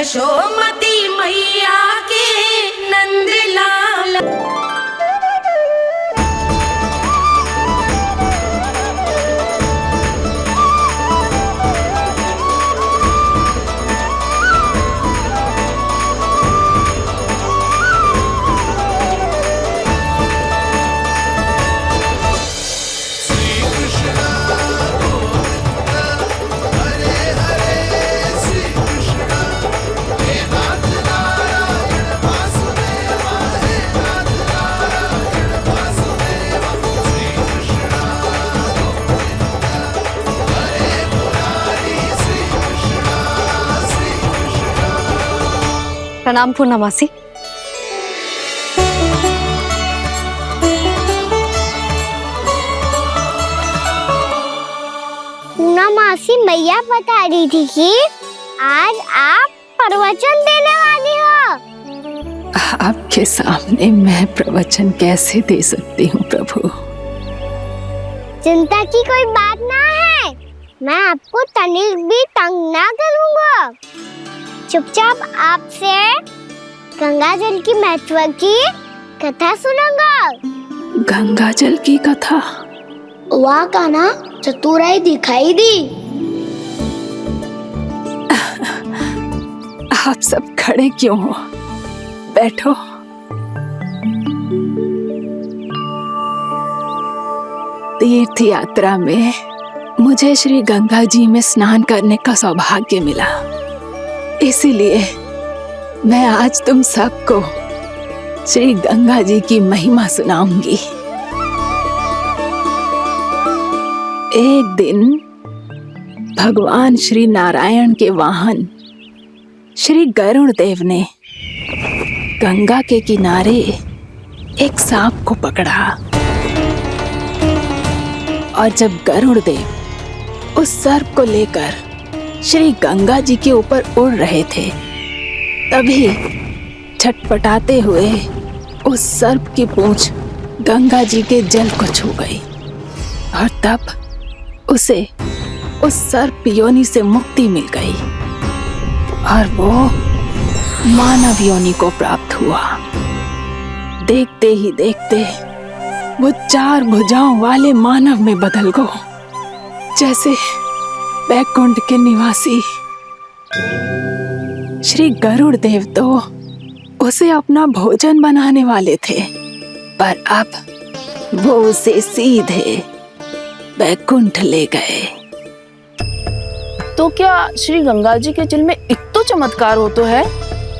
यशोमती मैया के नंदलाल। प्रणाम पूर्णमासी। पूर्णमासी मैया बता रही थी कि आज आप प्रवचन देने वाली हो। आपके सामने मैं प्रवचन कैसे दे सकती हूँ प्रभु? चिंता की कोई बात ना है, मैं आपको तनिक भी तंग ना करूँगा। चुपचाप आपसे गंगा जल की महत्व की कथा सुनूंगा। गंगा जल की कथा? वाह कान्हा, चतुराई दिखाई दी। आप सब खड़े क्यों हो? बैठो। तीर्थ यात्रा में मुझे श्री गंगा जी में स्नान करने का सौभाग्य मिला, इसीलिए मैं आज तुम सबको श्री गंगा जी की महिमा सुनाऊंगी। एक दिन भगवान श्री नारायण के वाहन श्री गरुड़ देव ने गंगा के किनारे एक सांप को पकड़ा, और जब गरुड़ देव उस सर्प को लेकर श्री गंगा जी के ऊपर उड़ रहे थे, तभी छटपटाते हुए उस सर्प की पूंछ गंगा जी के जल को छू गई, और तब उसे उस सर्प योनि से मुक्ति मिल गई और वो मानव योनि को प्राप्त हुआ। देखते ही देखते वो 4 भुजाओं वाले मानव में बदल गो, जैसे बैकुंठ के निवासी श्री गरुड़ देव तो उसे अपना भोजन बनाने वाले थे, पर अब वो उसे सीधे बैकुंठ ले गए। तो क्या श्री गंगा जी के जल में इतना चमत्कार हो तो है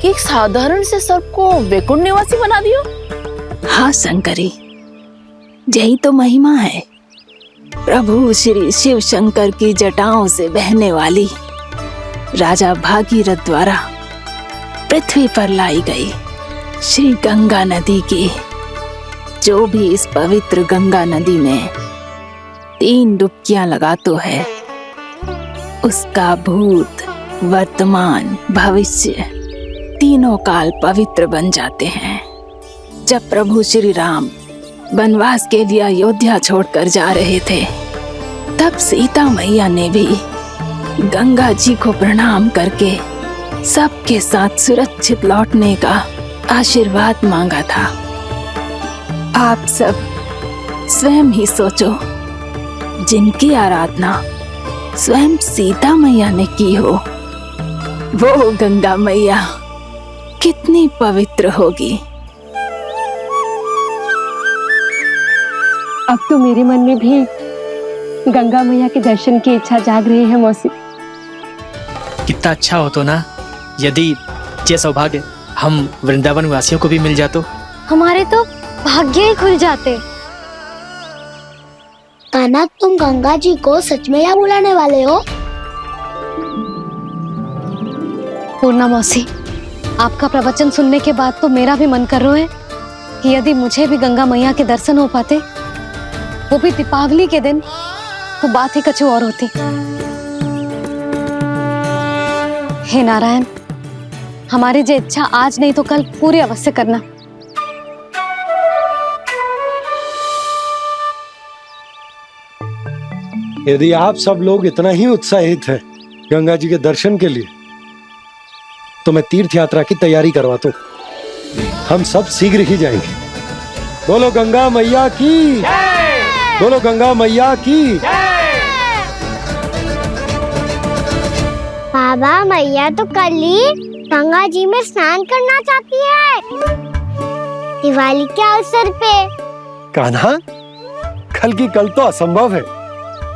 कि एक साधारण से सर्प को बैकुंठ निवासी बना दियो? हाँ शंकरी, यही तो महिमा है। प्रभु श्री शिव शंकर की जटाओं से बहने वाली राजा भागीरथ द्वारा पृथ्वी पर लाई गई श्री गंगा नदी की, जो भी इस पवित्र गंगा नदी में 3 डुबकियां लगातो है, उसका भूत, वर्तमान, भविष्य तीनों काल पवित्र बन जाते हैं। जब प्रभु श्री राम वनवास के लिए अयोध्या छोड़कर जा रहे थे, तब सीता मैया ने भी गंगा जी को प्रणाम करके सबके साथ सुरक्षित लौटने का आशीर्वाद मांगा था। आप सब स्वयं ही सोचो, जिनकी आराधना स्वयं सीता मैया ने की हो, वो गंगा मैया कितनी पवित्र होगी। अब तो मेरे मन में भी गंगा मैया के दर्शन की इच्छा जाग रही है मौसी। कितना अच्छा हो तो ना यदि ये सौभाग्य हम वृंदावन वासियों को भी मिल जातो। हमारे तो भाग्य ही खुल जाते। कान्हा, तुम गंगा जी को सच में यहाँ बुलाने वाले हो? पूर्णा मौसी, आपका प्रवचन सुनने के बाद तो मेरा भी मन कर रहा है कि यदि मुझे भी गंगा मैया के दर्शन हो पाते, वो भी दीपावली के दिन, तो बात ही कुछ और होती। हे नारायण, हमारी जो इच्छा आज नहीं तो कल पूरी अवश्य करना। यदि आप सब लोग इतना ही उत्साहित हैं गंगा जी के दर्शन के लिए, तो मैं तीर्थ यात्रा की तैयारी करवाता हूँ। हम सब शीघ्र ही जाएंगे। बोलो गंगा मैया की, बोलो गंगा मैया की। बाबा, मैया तो कल ही गंगा जी में स्नान करना चाहती है, दिवाली के अवसर पे। कान्हा, कल की कल तो असंभव है,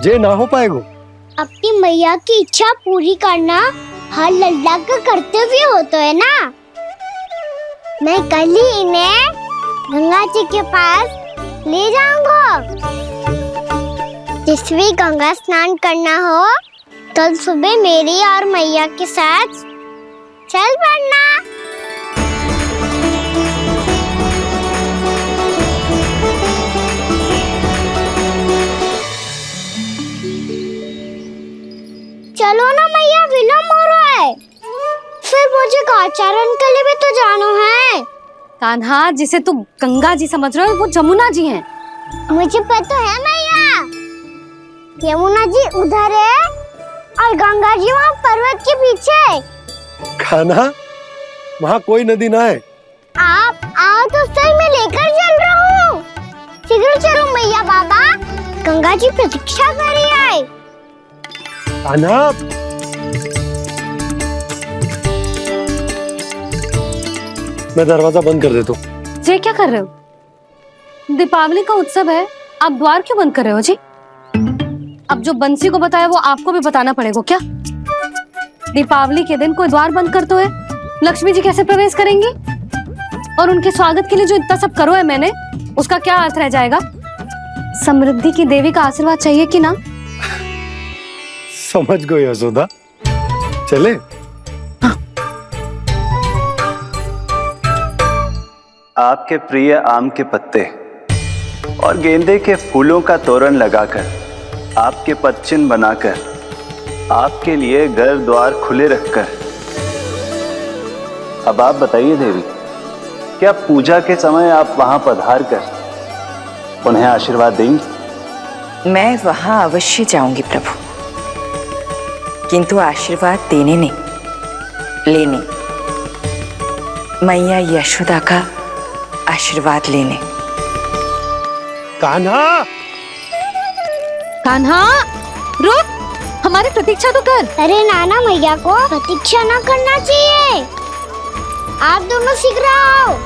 जे ना हो पाएगा। अपनी मैया की इच्छा पूरी करना हर लल्ला का कर्तव्य होता है ना। मैं कल ही इन्हें गंगा जी के पास ले जाऊंगा। जिस भी गंगा स्नान करना हो कल सुबह मेरी और मैया के साथ चल पड़ना। चलो ना मैया, विलम्ब हो रहा है। फिर मुझे गाचारण के लिए भी तो जाना है। कान्हा, जिसे तू गंगा जी समझ रहे हो वो जमुना जी हैं। मुझे पता है मैया, यमुना जी उधर है और गंगा जी वहाँ पर्वत के पीछे। कान्हा, वहाँ कोई नदी ना है। आप आओ तो सही, मैं लेकर चल रहा हूँ। शीघ्र चलो मैया बाबा, गंगा जी प्रतीक्षा कर रही है। कान्हा, मैं दरवाजा बंद कर देता हूँ। ये क्या कर रहे हो? दीपावली का उत्सव है, आप द्वार क्यों बंद कर रहे हो जी? अब जो बंसी को बताया वो आपको भी बताना पड़ेगा क्या? दीपावली के दिन कोई द्वार बंद करते हुए लक्ष्मी जी कैसे प्रवेश करेंगी? और उनके स्वागत के लिए जो इतना सब करो है मैंने, उसका क्या अर्थ रह जाएगा? समृद्धि की देवी का आशीर्वाद चाहिए कि ना? समझ गई यशोदा, चले। आपके प्रिय आम के पत्ते और गेंदे के फूलों का तोरण लगाकर, आपके पदचिन्ह बनाकर, आपके लिए घर द्वार खुले रखकर, अब आप बताइए देवी, क्या पूजा के समय आप वहां पधार कर उन्हें आशीर्वाद देंगी? मैं वहां अवश्य जाऊंगी प्रभु, किंतु आशीर्वाद देने नहीं, लेने, मैया यशोदा का आशीर्वाद लेने। कान्हा, कान्हा, रुक, हमारी प्रतीक्षा तो कर। अरे नाना, मैया को प्रतीक्षा न करना चाहिए। आप दोनों शीघ्र आओ।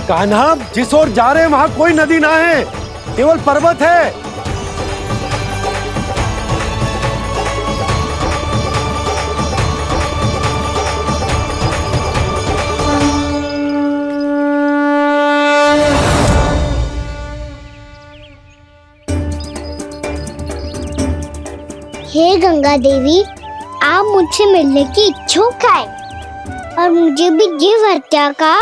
कान्हा, जिस ओर जा रहे हैं वहाँ कोई नदी ना है, केवल पर्वत है। हे गंगा देवी, आप मुझसे मिलने की इच्छुक है और मुझे भी जीव हत्या का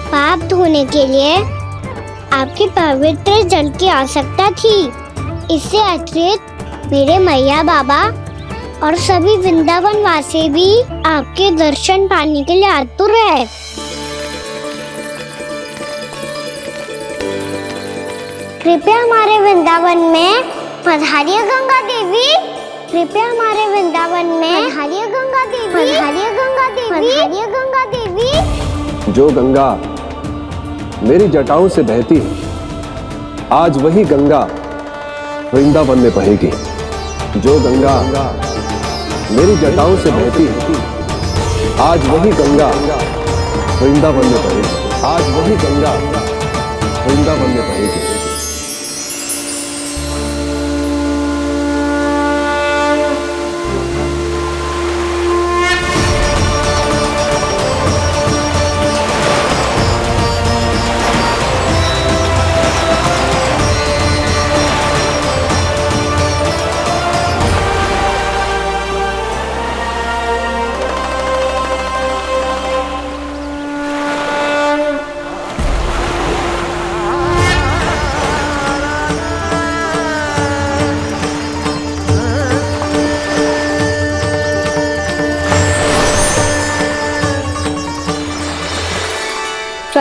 पाप धोने के लिए आपके पवित्र जल की आवश्यकता थी। इससे अतिरिक्त मेरे मैया बाबा और सभी वृंदावन वासी भी आपके दर्शन पाने के लिए आतुर है। कृपया हमारे वृंदावन में पधारिए गंगा देवी। कृपया हमारे वृंदावन में पधारिए गंगा देवी। पधारिए गंगा देवी। पधारिए गंगा देवी। जो गंगा मेरी जटाओं से बहती है, आज वही गंगा वृंदावन में बहेगी। जो गंगा मेरी जटाओं से बहती है, आज वही गंगा वृंदावन में बहेगी। आज वही गंगा वृंदावन में बहेगी।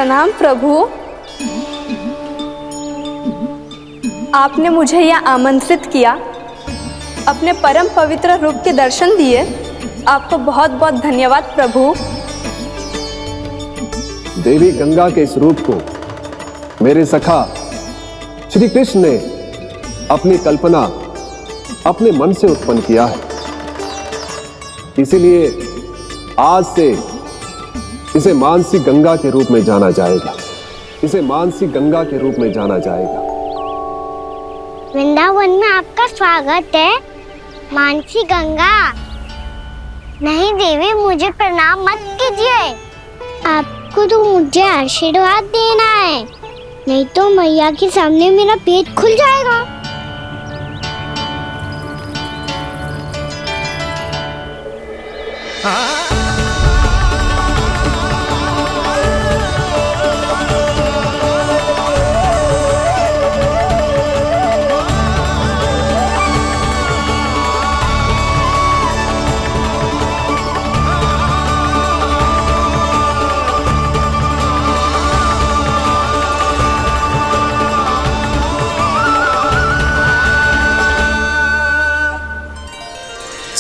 प्रणाम प्रभु। आपने मुझे यहाँ आमंत्रित किया, अपने परम पवित्र रूप के दर्शन दिए। आपको बहुत बहुत धन्यवाद प्रभु। देवी गंगा के इस रूप को मेरे सखा श्री कृष्ण ने अपनी कल्पना अपने मन से उत्पन्न किया है, इसीलिए आज से इसे मानसी गंगा के रूप में जाना जाएगा। इसे मानसी गंगा के रूप में जाना जाएगा। वृंदावन में आपका स्वागत है मानसी गंगा। नहीं देवी, मुझे प्रणाम मत कीजिए। आपको तो मुझे आशीर्वाद देना है, नहीं तो मैया के सामने मेरा पेट खुल जाएगा।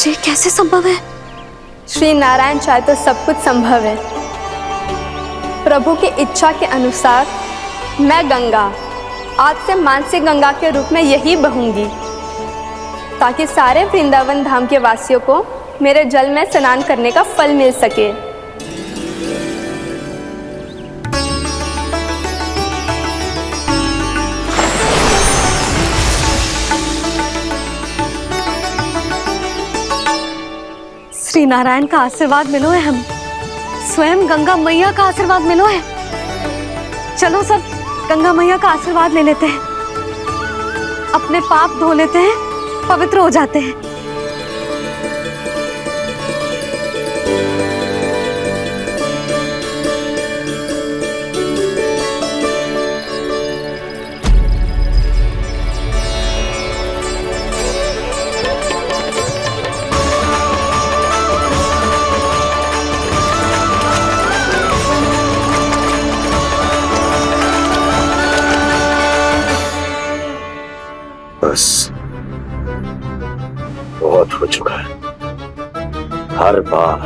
ये कैसे संभव है? श्री नारायण चाहे तो सब कुछ संभव है। प्रभु की इच्छा के अनुसार मैं गंगा आज से मानसी गंगा के रूप में यही बहूंगी, ताकि सारे वृंदावन धाम के वासियों को मेरे जल में स्नान करने का फल मिल सके। श्री नारायण का आशीर्वाद मिलो है, हम स्वयं गंगा मैया का आशीर्वाद मिलो है। चलो सब गंगा मैया का आशीर्वाद ले लेते हैं, अपने पाप धो लेते हैं, पवित्र हो जाते हैं। बस बहुत हो चुका है। हर बार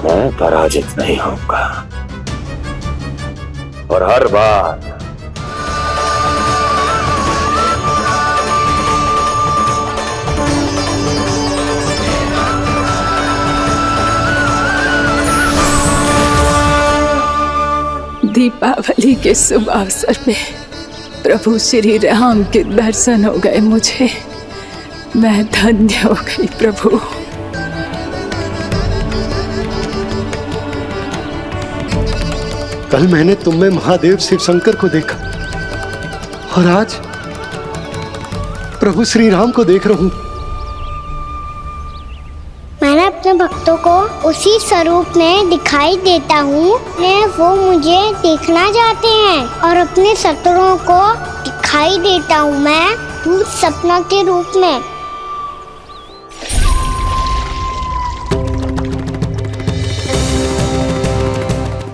मैं पराजित नहीं होऊंगा और हर बार दीपावली के शुभ अवसर पे प्रभु श्री राम के दर्शन हो गए मुझे। मैं धन्य हो गई प्रभु। कल मैंने तुम में महादेव शिव शंकर को देखा और आज प्रभु श्री राम को देख रहा हूं। मैंने अपने भक्तों को उसी स्वरूप में दिखाई देता हूँ, वो मुझे देखना चाहते हैं और अपने शत्रुओं को दिखाई देता हूँ मैं भूत सपना के रूप में।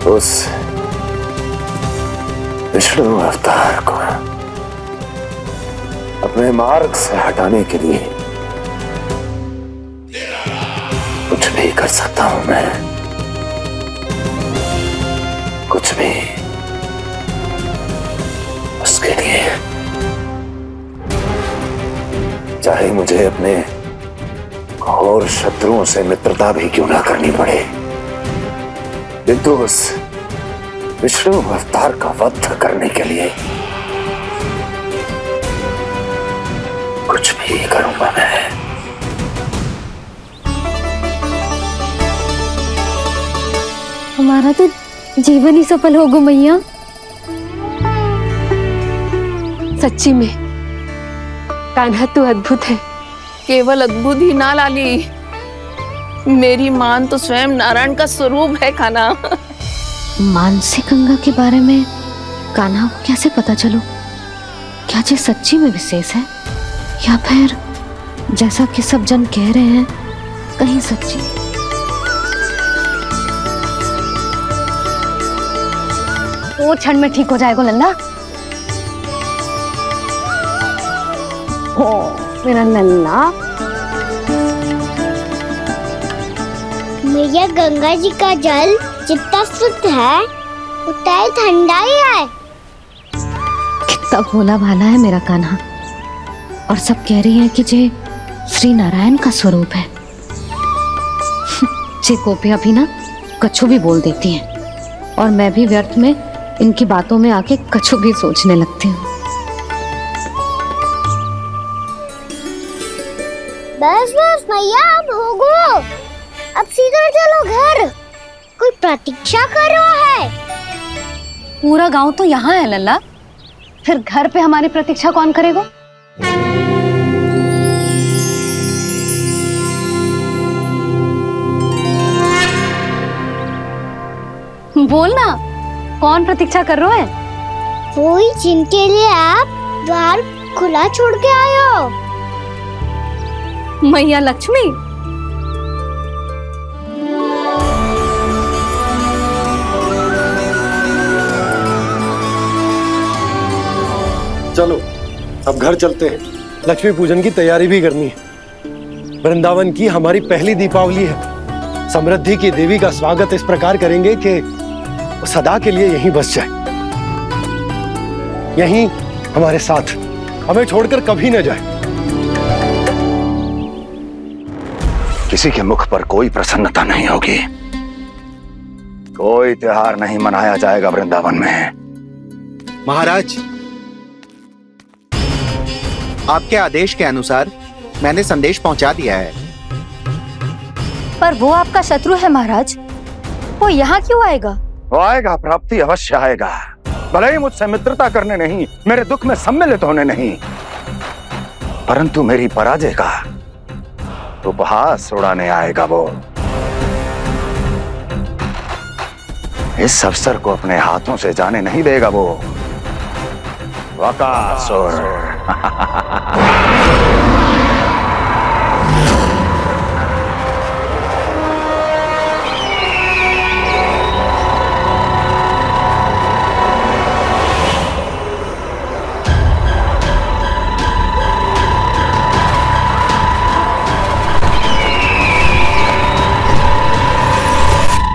उस विष्णु अवतार को अपने मार्ग से हटाने के लिए कुछ भी कर सकता हूं मैं, कुछ भी। उसके लिए चाहे मुझे अपने घोर शत्रुओं से मित्रता भी क्यों ना करनी पड़े, किंतु उस विष्णु अवतार का वध करने के लिए कुछ भी करूंगा मैं। हमारा तो जीवन ही सफल हो गो मैया। सच्ची में कान्हा तू अद्भुत है। केवल अद्भुत ही ना लाली, मेरी मान तो स्वयं नारायण का स्वरूप है कान्हा। मानसी गंगा के बारे में कान्हा को कैसे पता चलो? क्या ये सच्ची में विशेष है या फिर जैसा कि सब जन कह रहे हैं कहीं सच्ची? वो क्षण में ठीक हो जाएगा लल्ला। ओ मेरा लल्ला। मैया गंगा जी का जल जितना शुद्ध है उतना ही ठंडा ही है। कितना भोला भाला है मेरा कान्हा। और सब कह रही हैं कि ये श्री नारायण का स्वरूप है। ये गोपियां भी ना कछु भी बोल देती हैं और मैं भी व्यर्थ में इनकी बातों में आके कछु भी सोचने लगती हूँ। बस बस मैया अब हो गो, अब सीधा चलो घर। कोई प्रतीक्षा कर रहा है। पूरा गांव तो यहाँ है लल्ला, फिर घर पे हमारी प्रतीक्षा कौन करेगा? बोल ना, कौन प्रतीक्षा कर रहे हैं? वही जिनके लिए आप द्वार खुला छोड़ के आए हो। मैया लक्ष्मी। चलो अब घर चलते हैं। लक्ष्मी पूजन की तैयारी भी करनी है। वृंदावन की हमारी पहली दीपावली है। समृद्धि की देवी का स्वागत इस प्रकार करेंगे कि वो सदा के लिए यहीं बस जाए, यहीं हमारे साथ, हमें छोड़कर कभी न जाए। किसी के मुख पर कोई प्रसन्नता नहीं होगी, कोई त्योहार नहीं मनाया जाएगा वृंदावन में। महाराज, आपके आदेश के अनुसार मैंने संदेश पहुंचा दिया है। पर वो आपका शत्रु है महाराज, वो यहाँ क्यों आएगा? वो आएगा, प्राप्ति अवश्य आएगा। भले ही मुझसे मित्रता करने नहीं, मेरे दुख में सम्मिलित होने नहीं, परंतु मेरी पराजय का उपहास उड़ाने आएगा वो। इस अवसर को अपने हाथों से जाने नहीं देगा वो। वकासुर।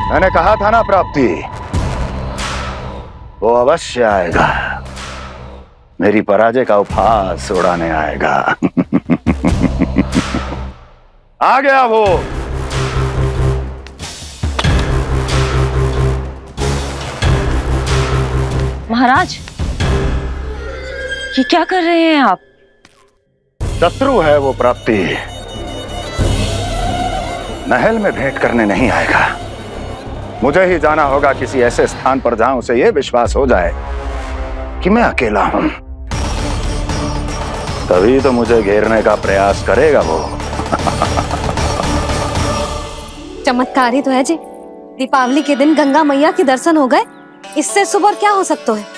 मैंने कहा था ना प्राप्ति, वो अवश्य आएगा, मेरी पराजय का उपहास उड़ाने आएगा। आ गया वो। महाराज, ये क्या कर रहे हैं आप? शत्रु है वो प्राप्ति, महल में भेंट करने नहीं आएगा। मुझे ही जाना होगा किसी ऐसे स्थान पर जहां उसे यह विश्वास हो जाए कि मैं अकेला हूं, तभी तो मुझे घेरने का प्रयास करेगा वो। चमत्कार ही तो है जी। दीपावली के दिन गंगा मैया के दर्शन हो गए, इससे शुभ और क्या हो सकता है?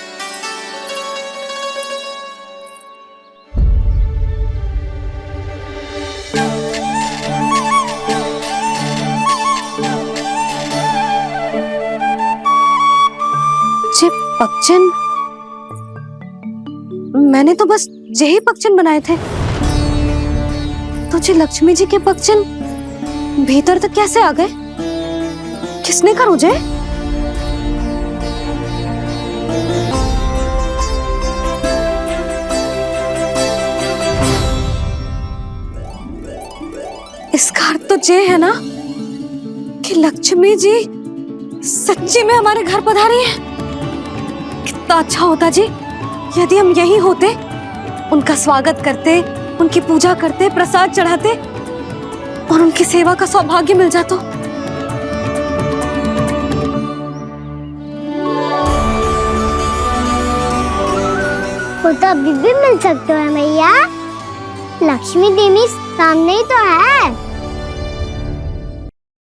पक्षन, मैंने तो बस यही पक्षन बनाए थे, तो जी लक्ष्मी जी के पक्षन भीतर तक कैसे आ गए? किसने कर मुझे? इसका अर्थ तो ये है ना कि लक्ष्मी जी सच्ची में हमारे घर पधारी है। कितना अच्छा होता जी यदि हम यहीं होते, उनका स्वागत करते, उनकी पूजा करते, प्रसाद चढ़ाते और उनकी सेवा का सौभाग्य मिल जाता। वो तो अभी भी मिल सकते हैं मैया, लक्ष्मी देवी सामने ही तो है।